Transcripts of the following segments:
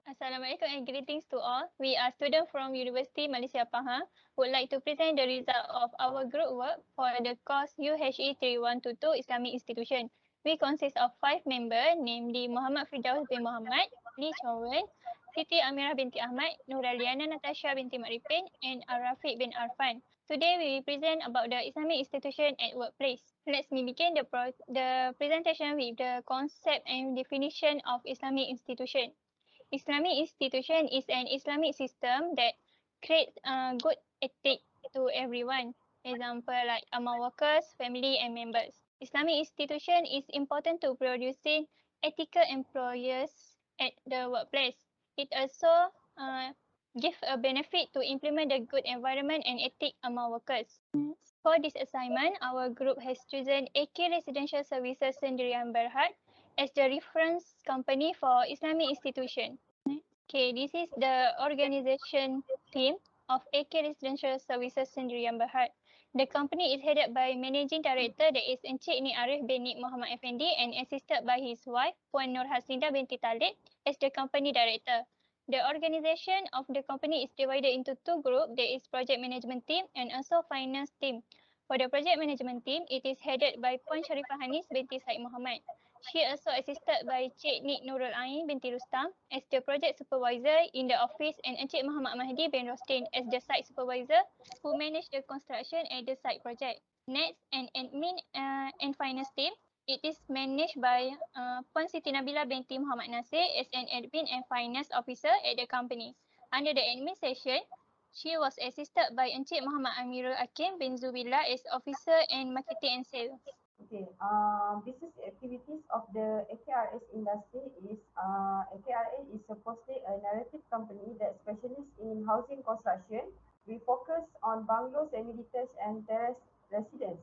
Assalamualaikum and greetings to all. We are students from University Malaysia Pahang. Would like to present the result of our group work for the course UHE 3122 Islamic Institution. We consist of 5 members, namely Muhammad Firdaus bin Muhammad, Lee Chongwen, Siti Amirah binti Ahmad, Nuraliana Natasha binti Maripin, and Arafiq bin Arfan. Today we will present about the Islamic institution at workplace. Let's begin the presentation with the concept and definition of Islamic institution. Islamic institution is an Islamic system that creates good ethic to everyone. Example like among workers, family and members. Islamic institution is important to producing ethical employers at the workplace. It also gives a benefit to implement the good environment and ethic among workers. For this assignment, our group has chosen AK Residential Services Sendirian Berhad as the reference company for Islamic institution. Okay, this is the organization team of AK Residential Services Sendirian Berhad. The company is headed by Managing Director that is Encik Ni Arif bin Nik Muhammad Effendi and assisted by his wife Puan Nur Haslinda binti Talib as the company director. The organization of the company is divided into two groups, that is project management team and also finance team. For the project management team, it is headed by Puan Sharifah Hanis binti Said Muhammad. She also assisted by Cik Nik Nurul Ain binti Rustam as the project supervisor in the office and Encik Muhammad Mahdi bin Rostin as the site supervisor who manage the construction at the site project. Next, an admin and finance team. It is managed by Puan Siti Nabila binti Muhammad Nasir as an admin and finance officer at the company. Under the admin section, she was assisted by Encik Muhammad Amirul Hakim bin Zubillah as officer and marketing and sales. Okay, business activities of the AKRS industry is AKRS is supposedly a narrative company that specializes in housing construction. We focus on bungalows, semi-detached and terrace residence.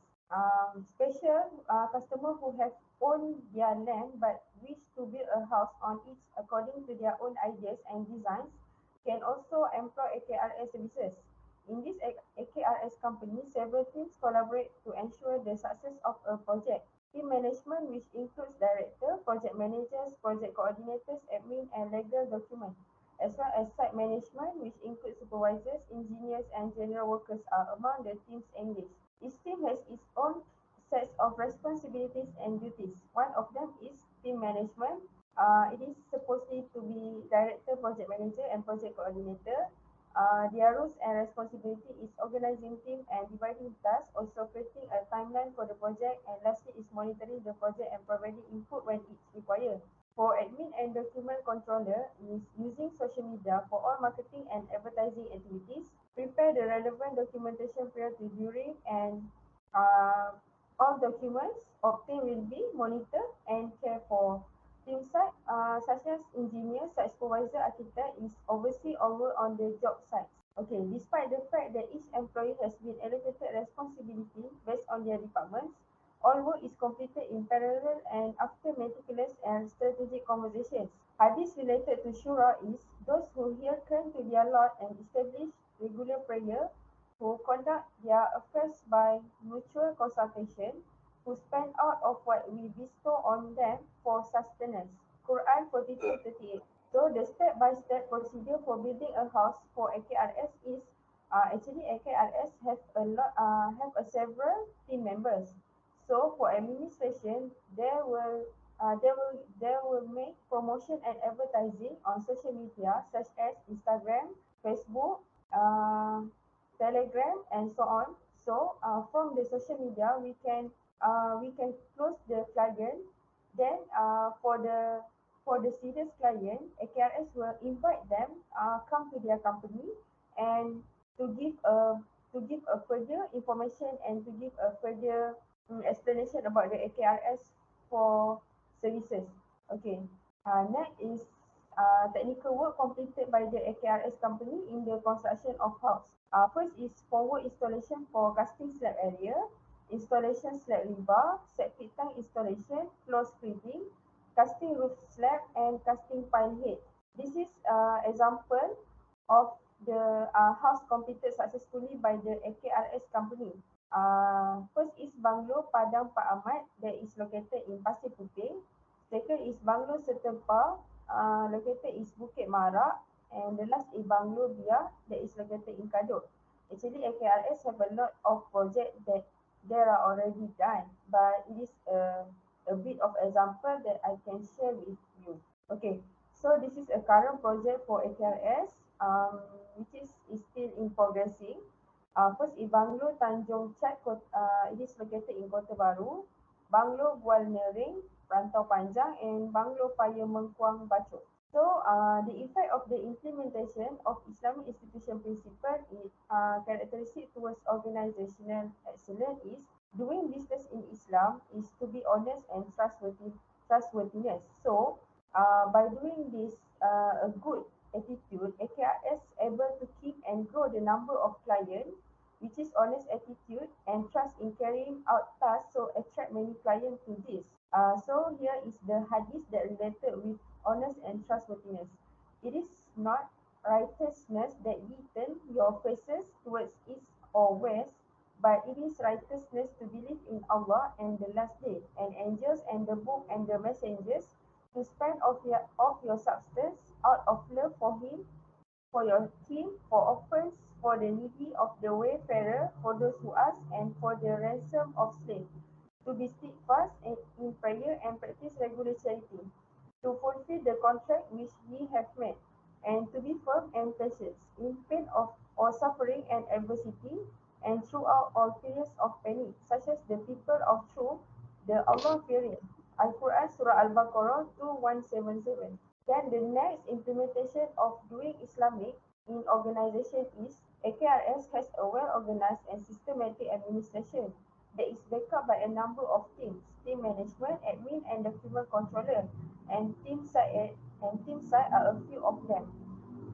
Special customer who have owned their land but wish to build a house on it according to their own ideas and designs can also employ AKRS services. In this AKRS company, several teams collaborate to ensure the success of a project. Team management, which includes director, project managers, project coordinators, admin, and legal documents, as well as site management, which includes supervisors, engineers, and general workers, are among the teams engaged. Each team has its own sets of responsibilities and duties. One of them is team management. It is supposedly to be director, project manager, and project coordinator. Their roles and responsibility is organizing team and dividing tasks, also creating a timeline for the project, and lastly is monitoring the project and providing input when it's required. For admin and document controller is using social media for all marketing and advertising activities, prepare the relevant documentation prior to, during, and all documents obtained will be monitored and cared for. Team site, such as engineer, site supervisor, architect, is oversee over on the job sites. Okay, despite the fact that each employee has been allocated responsibility based on their departments, all work is completed in parallel and after meticulous and strategic conversations. Hadith related to Shura is those who hearken to their Lord and establish regular prayer, who conduct their affairs by mutual consultation, who spend out of what we bestow on them for sustenance. Quran 42:38. So the step-by-step procedure for building a house for AKRS is actually AKRS have a several team members. So for administration, they will make promotion and advertising on social media such as Instagram, Facebook, uh, Telegram, and so on. So from the social media, we can close the client. Then for the serious client, AKRS will invite them come to their company and to give a further information and to give a further explanation about the AKRS for services. Okay. Next is technical work completed by the AKRS company in the construction of house. First is forward installation for casting slab area, installation slab rebar, septic tank installation, floor screeding, casting roof slab, and casting pile head. This is example of the house completed successfully by the AKRS company. First is Banglo Padang Pak Ahmad that is located in Pasir Putih. Second is Banglo Setempa located is Bukit Marak, and the last is Banglo Bia that is located in Kadut. Actually, AKRS have a lot of projects that they are already done, but it is a bit of example that I can share with you. Okay, so this is a current project for AKRS, which is still in progressing. First is Banglo Tanjung Chat, it is located in Kota Baru, Banglo Bual Nering, Rantau Panjang, and Banglo Paya Mengkuang Bachok. So, the effect of the implementation of Islamic institution principle is characteristic towards organizational excellence is doing business in Islam is to be honest and trustworthiness. So, by doing this a good attitude, AKRS able to keep and grow the number of clients, which is honest attitude and trust in carrying out tasks, so attract many clients to this. So here is the hadith that related with honest and trustworthiness. It is not righteousness that ye turn your faces towards east or west, but it is righteousness to believe in Allah and the last day, and angels and the book and the messengers, to spend of your substance out of love for him, for your king, for orphans, for the needy of the wayfarer, for those who ask, and for the ransom of slaves, to be steadfast in prayer and practice regular charity, to fulfill the contract which ye have made, and to be firm and patient in pain of or suffering and adversity, and throughout all periods of panic, such as the people of truth, the Allah-fearing. Al-Quran Surah Al-Baqarah 2177. Then the next implementation of doing Islamic in organization is AKRS has a well-organized and systematic administration that is backed up by a number of teams, team management, admin, and document controller, and team site are a few of them.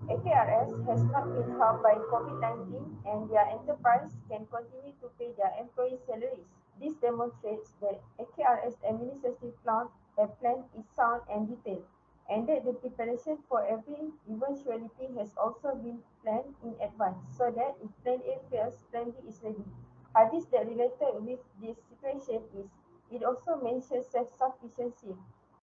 AKRS has not been harmed by COVID-19 and their enterprise can continue to pay their employees' salaries. This demonstrates that AKRS administrative plan is sound and detailed, and that the preparation for every eventuality has also been planned in advance, so that if plan A fails, plan B is ready. Hadith that related with this situation is, it also mentions self-sufficiency,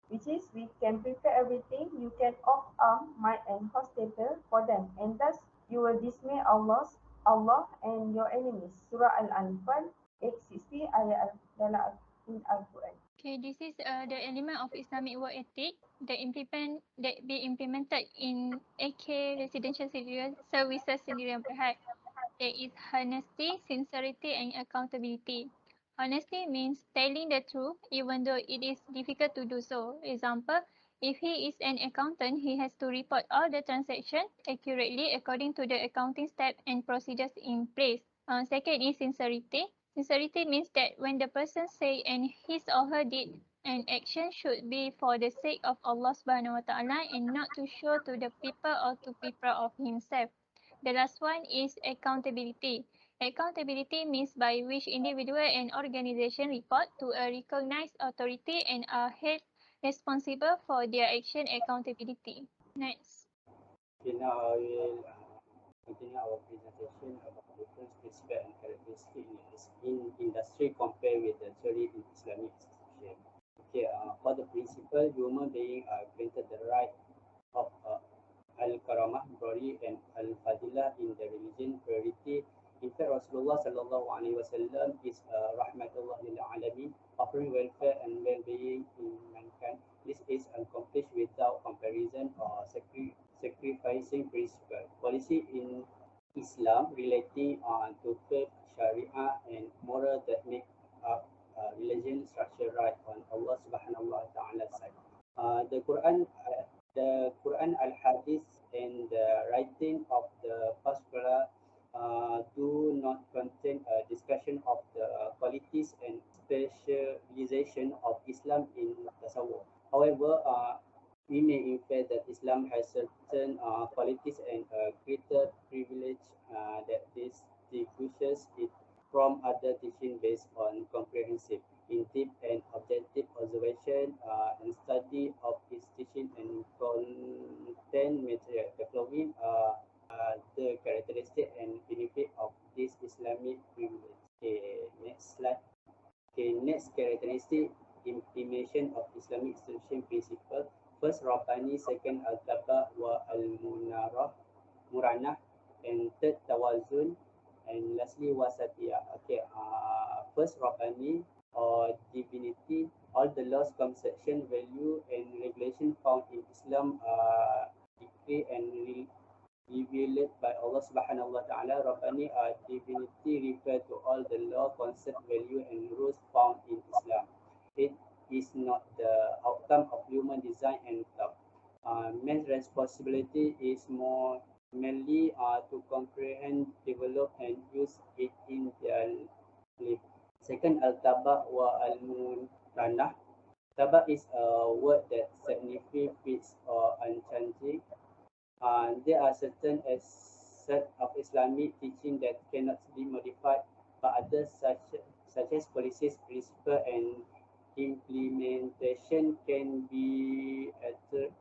which is we can prepare everything, you can off arm, might and hospital for them, and thus you will dismay Allah and your enemies. Surah Al-Anfal 860 ayat dalam Al-Quran. Okay, this is the element of Islamic work ethic that be implemented in AK residential services sendirian Berhad. There is honesty, sincerity, and accountability. Honesty means telling the truth even though it is difficult to do so. Example, if he is an accountant, he has to report all the transactions accurately according to the accounting steps and procedures in place. Second is sincerity. Sincerity means that when the person say and his or her deed and action should be for the sake of Allah Subhanahu Wa Taala and not to show to the people or to people of himself. The last one is accountability. Accountability means by which individual and organization report to a recognized authority and are held responsible for their action accountability. Next. Okay, now I will continue our presentation about different principles and characteristics in industry compared with the theory in Islamic institution. Okay, for the principle, human beings are granted the right of al-karamah, glory, and al-fadilah in the religion priority. In fact, Rasulullah sallallahu alaihi wasallam is rahmatullah lil alamin, offering welfare and well-being in mankind. This is accomplished without comparison or sacrificing principle. Policy in Islam relating to faith, Sharia, and moral that make up religion structure right on Allah Subhanahu wa Taala side. The Quran, Al Hadith, and the writing of the past do not contain a discussion of the qualities and specialization of Islam in tasawwuf. However, we may infer that Islam has certain qualities and greater privilege that distinguishes it from other teaching based on comprehensive, in-depth, and objective observation and study of its teaching and content material. The following the characteristic and benefit of this Islamic privilege. Okay, next slide. Okay, next characteristic, implementation of Islamic institution principle. First Rabbani, second Al-Taba wa Muranah, and third Tawazun, and lastly Wasatiyah. Okay, first Rabbani or divinity, all the laws, conception, value, and regulation found in Islam are decree and revealed by Allah Subhanahu wa Taala. Rabbani are divinity refer to all the law, concept, value, and rules found in Islam. It is not the outcome of human design and thought. Man's responsibility is more mainly to comprehend, develop, and use it in their life. Second, al-taba wa al-muntanah. Taba is a word that signifies fixed or unchanging. There are certain aspects of Islamic teaching that cannot be modified, but others such as policies, principle, and implementation can be altered.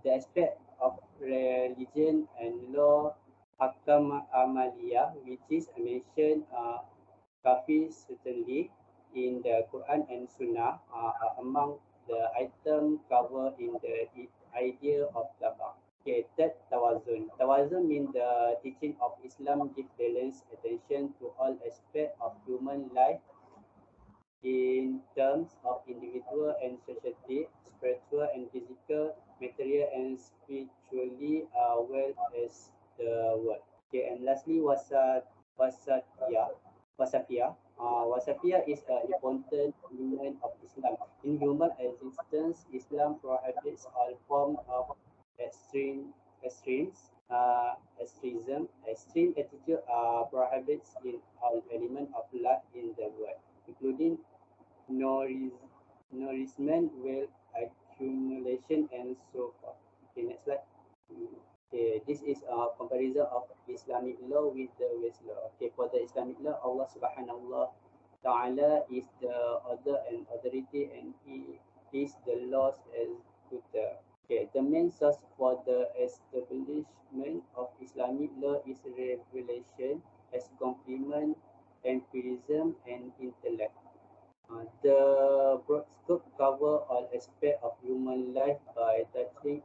The aspect of religion and law, hakam amaliyah, which is mentioned kafi certainly in the Quran and Sunnah, are among the items covered in the idea of tabak. Okay, third, tawazun. Tawazun means the teaching of Islam give balance attention to all aspects of human life in terms of individual and society, spiritual and physical, material and spiritually, well as the world. Okay, and lastly, wasatiyah. Wasatiyah is an important element of Islam. In human existence, Islam prohibits all forms of extremes, extreme attitude prohibits in all elements of life in the world, including nourishment, wealth, accumulation, and so forth. Okay, next slide. Okay, this is a comparison of Islamic law with the West law. Okay, for the Islamic law, Allah Subhanahu wa Taala is the author and authority, and He is the laws executor. Okay, the main source for the establishment of Islamic law is revelation as complement, empirism, and intellect. The broad scope cover all aspects of human life by touching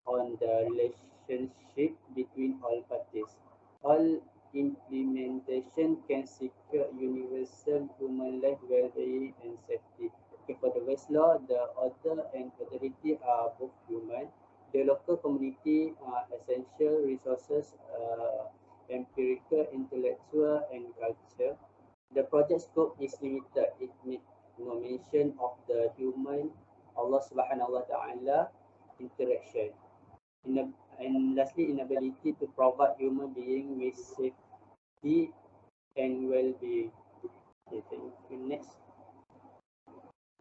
on the relationship between all parties. All implementation can secure universal human life, well-being, and safety. Okay, for the West law, the author and authority are both human. The local community essential resources, empirical, intellectual, and culture. The project scope is limited. It makes no mention of the human Allah Subhanahu wa Taala interaction. And lastly, inability to provide human being with safety and well-being. Okay, thank you. Next.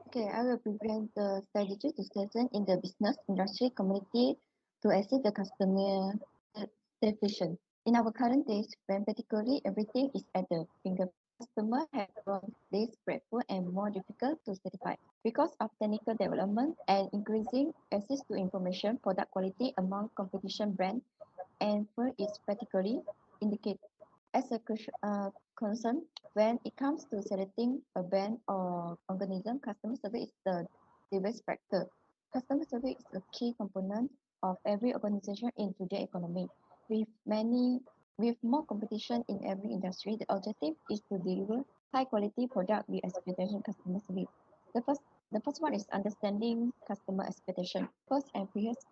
Okay, I will present the strategy discussion in the business industry community to assist the customer satisfaction. In our current days, when practically everything is at the finger, customer have grown less grateful and more difficult to satisfy. Because of technical development and increasing access to information, product quality among competition brands and firm is practically indicated as a concern when it comes to selecting a brand or organism. Customer service is the device factor. Customer service is a key component of every organization in today's economy. With more competition in every industry, the objective is to deliver high quality product with expectation customer service. The first one is understanding customer expectation. First and perhaps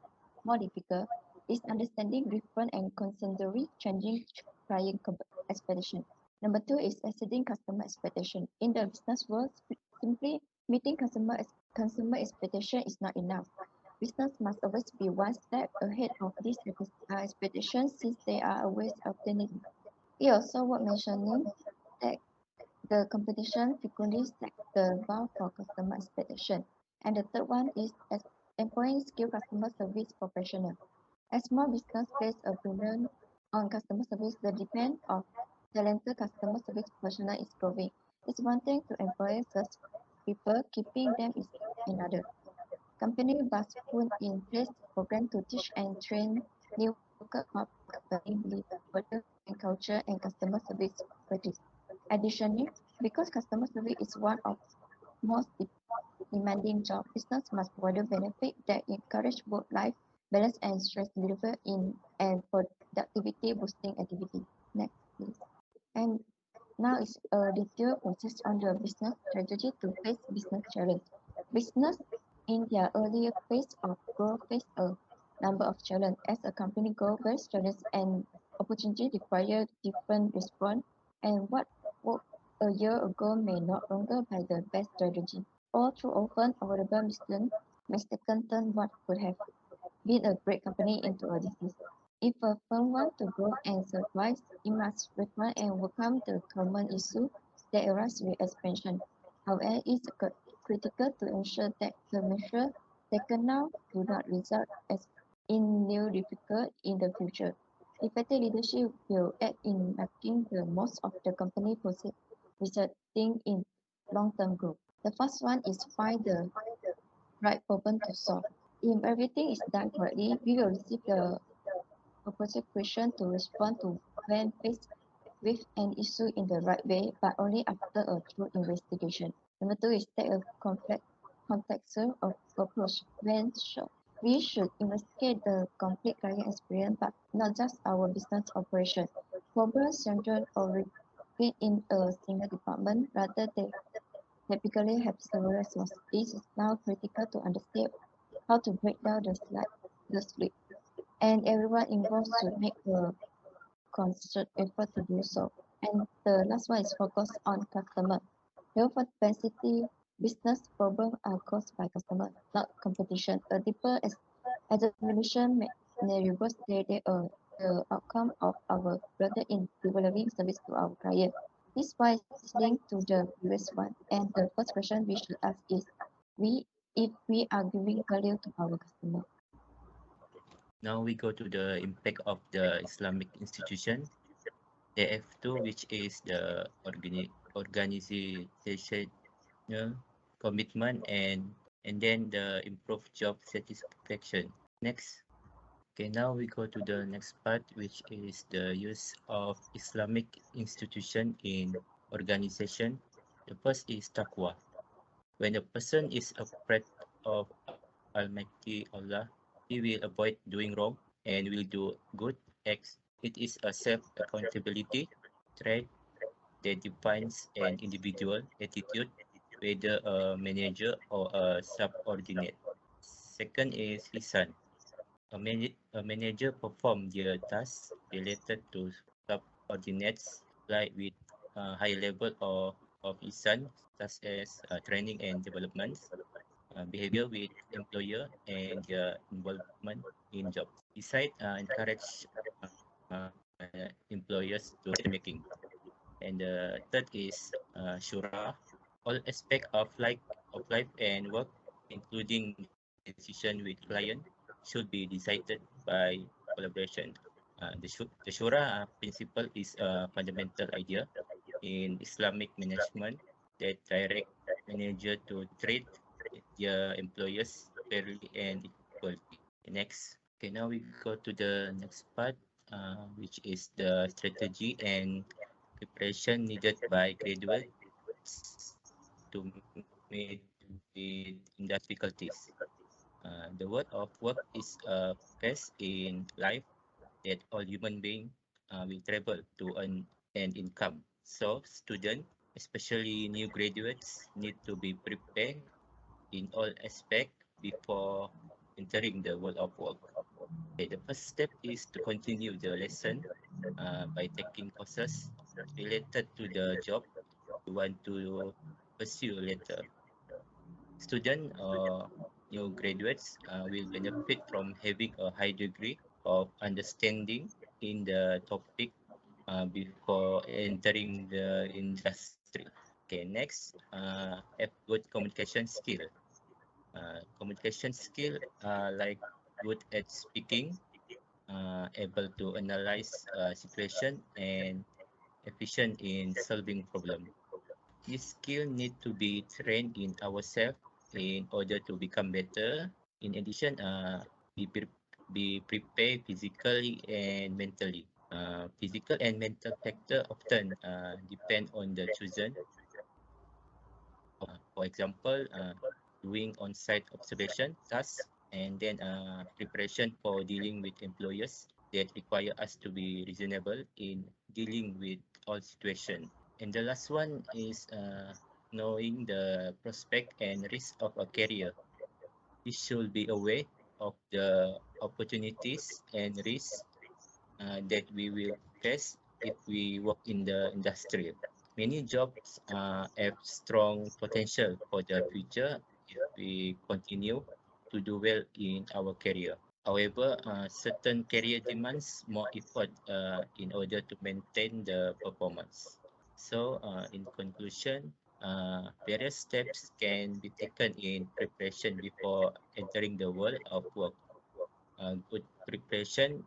more difficult is understanding different and constantly changing client expectation. Number two is exceeding customer expectation. In the business world, simply meeting customer expectation is not enough. Business must always be one step ahead of these expectations since they are always obtaining. It also worth mentioning that the competition frequently sets the bar for customer expectation. And the third one is employing skilled customer service professional. As more business place a premium on customer service, the demand of talented customer service professional is growing. It's one thing to employ such people, keeping them is another. Company must put in place programs to teach and train new workers of company leadership and culture and customer service practice. Additionally, because customer service is one of most demanding job, business must provide benefits that encourage both life balance and stress reliever in and productivity boosting activity. Next, please. And now is a detailed process on the business strategy to face business challenge. Business in their earlier phase of growth face a number of challenges. As a company grows, various challenges and opportunity require different response, and what worked a year ago may no longer be the best strategy. All too often, available mistaken turn what could have been a great company into a disease. If a firm wants to grow and survive, it must respond and overcome the common issue that arise with expansion. However, it is critical to ensure that the measures taken now do not result as in new difficult in the future. Effective leadership will aid in making the most of the company process, resulting in long-term growth. The first one is find the right problem to solve. If everything is done correctly, we will receive the appropriate question to respond to when faced with an issue in the right way, but only after a true investigation. Number two is take a contextual approach. When we should investigate the complete client experience, but not just our business operation. Problems centered or repeat in a single department rather than typically have several sources. This is now critical to understand how to break down the split, and everyone involved should make a concerted effort to do so. And the last one is focus on customer. Low propensity business problems are caused by customer, not competition. A deeper examination may reveal that they are the outcome of our brother in developing service to our client. This why is linked to the previous one. And the first question we should ask is, if we are giving value to our customer. Now we go to the impact of the Islamic institution. TF2, which is the organizational commitment and then the improved job satisfaction. Next. Okay, now we go to the next part, which is the use of Islamic institution in organization. The first is taqwa. When a person is afraid of Almighty Allah, he will avoid doing wrong and will do good acts. It is a self-accountability trait that defines an individual attitude, whether a manager or a subordinate. Second is ihsan. A manager performs their tasks related to subordinates like with high level of ihsan, such as training and development, behavior with employer, and their involvement in jobs. Besides, encourage employers to making. And the third is shura. All aspects of life and work, including decision with client, should be decided by collaboration. The shura principle is a fundamental idea in Islamic management that direct manager to treat their employers fairly and equally. Next. Okay, now we go to the next part, which is the strategy and preparation needed by graduates to meet with difficulties. The word of work is a phase in life that all human beings will travel to earn an income. So students, especially new graduates, need to be prepared in all aspects before entering the world of work. Okay, the first step is to continue the lesson by taking courses related to the job you want to pursue later. Students or new graduates will benefit from having a high degree of understanding in the topic before entering the industry. Okay, next, have good communication skill. Communication skill like good at speaking, able to analyze situation, and efficient in solving problem. This skill need to be trained in ourselves in order to become better. In addition, be prepared physically and mentally. Physical and mental factor often depend on the chosen. For example, doing on-site observation tasks, and then preparation for dealing with employers that require us to be reasonable in dealing with all situations. And the last one is knowing the prospect and risk of a career. We should be aware of the opportunities and risks that we will face if we work in the industry. Many jobs have strong potential for the future if we continue to do well in our career. However, certain career demands more effort in order to maintain the performance. So, in conclusion, various steps can be taken in preparation before entering the world of work. Good preparation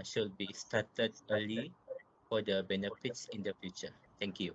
should be started early for the benefits in the future. Thank you.